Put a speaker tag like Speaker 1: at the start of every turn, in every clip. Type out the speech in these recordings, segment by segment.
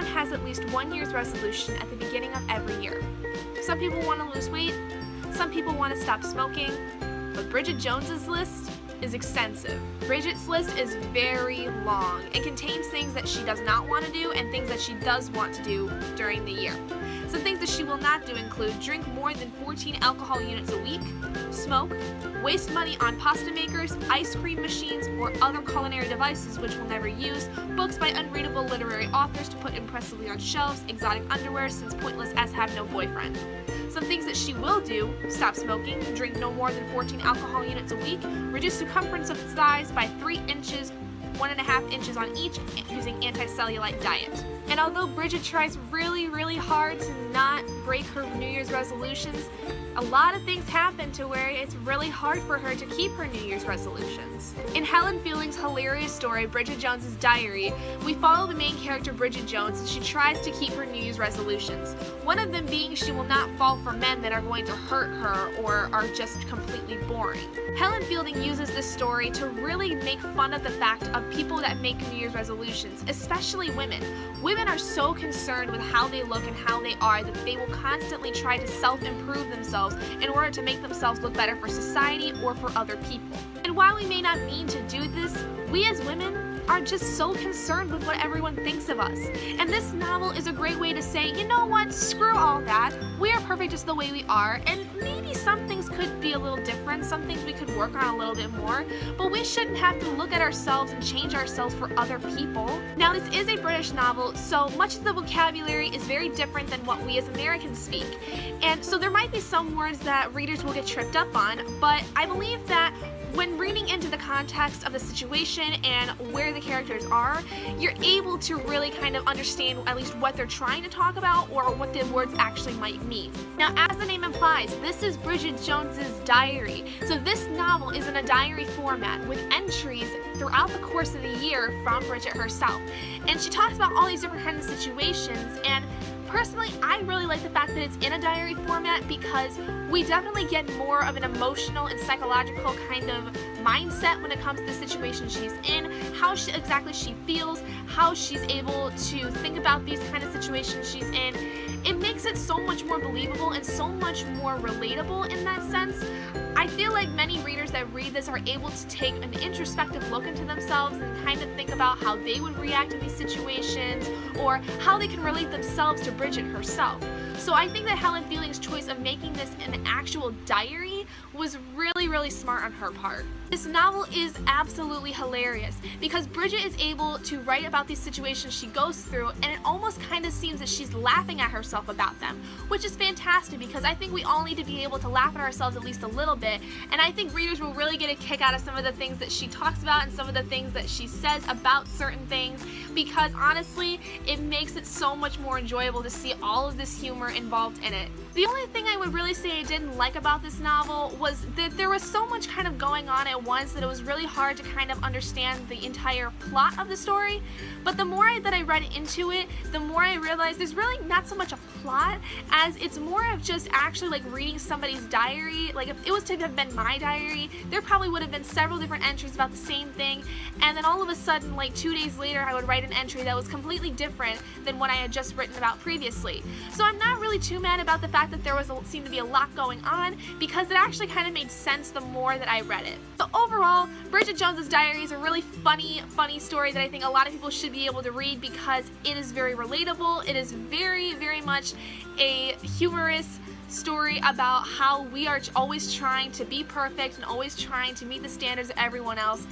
Speaker 1: has at least one year's resolution at the beginning of every year. Some people want to lose weight, some people want to stop smoking, but Bridget Jones's list is extensive. Bridget's list is very long and contains things that she does not want to do and things that she does want to do during the year. Some things that she will not do include drink more than 14 alcohol units a week, smoke, waste money on pasta makers, ice cream machines, or other culinary devices which we'll never use, books by unreadable literary authors to put impressively on shelves, exotic underwear since pointless as have no boyfriend. Some things that she will do: stop smoking, drink no more than 14 alcohol units a week, reduce circumference of thighs by 3 inches, 1.5 inches on each using anti-cellulite diet. And although Bridget tries really hard to not break her New Year's resolutions, a lot of things happen to where it's really hard for her to keep her New Year's resolutions. In Helen Fielding's hilarious story, Bridget Jones's Diary, we follow the main character Bridget Jones as she tries to keep her New Year's resolutions. One of them being she will not fall for men that are going to hurt her or are just completely boring. Helen Fielding uses this story to really make fun of the fact of people that make New Year's resolutions, especially women. Women are so concerned with how they look and how they are that they will constantly try to self-improve themselves in order to make themselves look better for society or for other people. And while we may not mean to do this, we as women are just so concerned with what everyone thinks of us. And this novel is a great way to say, you know what, screw all that. We are perfect just the way we are, and maybe some things could be a little different, some things we could work on a little bit more, but we shouldn't have to look at ourselves and change ourselves for other people. Now, this is a British novel, so much of the vocabulary is very different than what we as Americans speak. And so there might be some words that readers will get tripped up on, but I believe that when reading into the context of the situation and where the characters are, you're able to really kind of understand at least what they're trying to talk about or what the words actually might mean. Now, as the name implies, this is Bridget Jones's diary. So this novel is in a diary format with entries throughout the course of the year from Bridget herself. And she talks about all these different kinds of situations, and personally, I really like the fact that it's in a diary format because we definitely get more of an emotional and psychological kind of mindset when it comes to the situation she's in, how exactly she feels, how she's able to think about these kind of situations she's in. It makes it so much more believable and so much more relatable in that sense. I feel like many readers that read this are able to take an introspective look into themselves and kind of think about how they would react in these situations or how they can relate themselves to Bridget herself. So I think that Helen Fielding's choice of making this an actual diary was really smart on her part. This novel is absolutely hilarious because Bridget is able to write about these situations she goes through, and it almost kind of seems that she's laughing at herself about them, which is fantastic because I think we all need to be able to laugh at ourselves at least a little bit, and I think readers will really get a kick out of some of the things that she talks about and some of the things that she says about certain things, because honestly, it makes it so much more enjoyable to see all of this humor involved in it. The only thing I would really say I didn't like about this novel was that there was so much kind of going on at once that it was really hard to kind of understand the entire plot of the story. But the more that I read into it, the more I realized there's really not so much a plot as it's more of just actually like reading somebody's diary. Like if it was to have been my diary, there probably would have been several different entries about the same thing, and then all of a sudden, like 2 days later, I would write an entry that was completely different than what I had just written about previously. So I'm not really too mad about the fact that there seemed to be a lot going on because it actually kind of made sense the more that I read it. So overall, Bridget Jones's Diary is a really funny story that I think a lot of people should be able to read because it is very relatable. It is very much a humorous story about how we are always trying to be perfect and always trying to meet the standards of everyone else,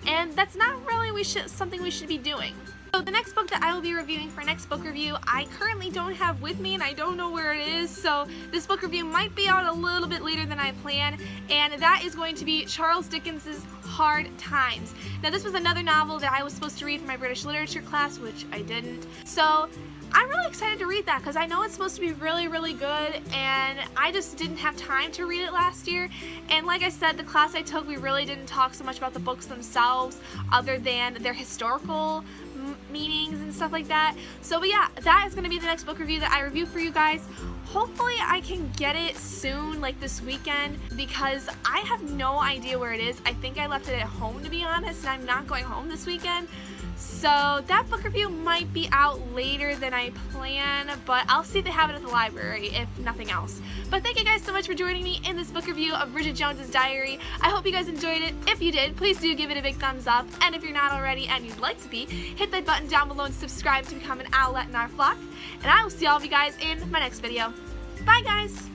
Speaker 1: and that's not really something we should be doing. So the next book that I will be reviewing for next book review, I currently don't have with me and I don't know where it is, so this book review might be out a little bit later than I planned, and that is going to be Charles Dickens's Hard Times. Now this was another novel that I was supposed to read for my British literature class, which I didn't. So I'm really excited to read that because I know it's supposed to be really good, and I just didn't have time to read it last year. And like I said, the class I took, we really didn't talk so much about the books themselves other than their historical meanings and stuff like that. So but yeah, that is going to be the next book review that I review for you guys. Hopefully I can get it soon, like this weekend, because I have no idea where it is. I think I left it at home, to be honest, and I'm not going home this weekend. So that book review might be out later than I plan, but I'll see if they have it at the library, if nothing else. But thank you guys so much for joining me in this book review of Bridget Jones's Diary. I hope you guys enjoyed it. If you did, please do give it a big thumbs up. And if you're not already and you'd like to be, hit that button down below and subscribe to become an owlet in our flock. And I will see all of you guys in my next video. Bye guys!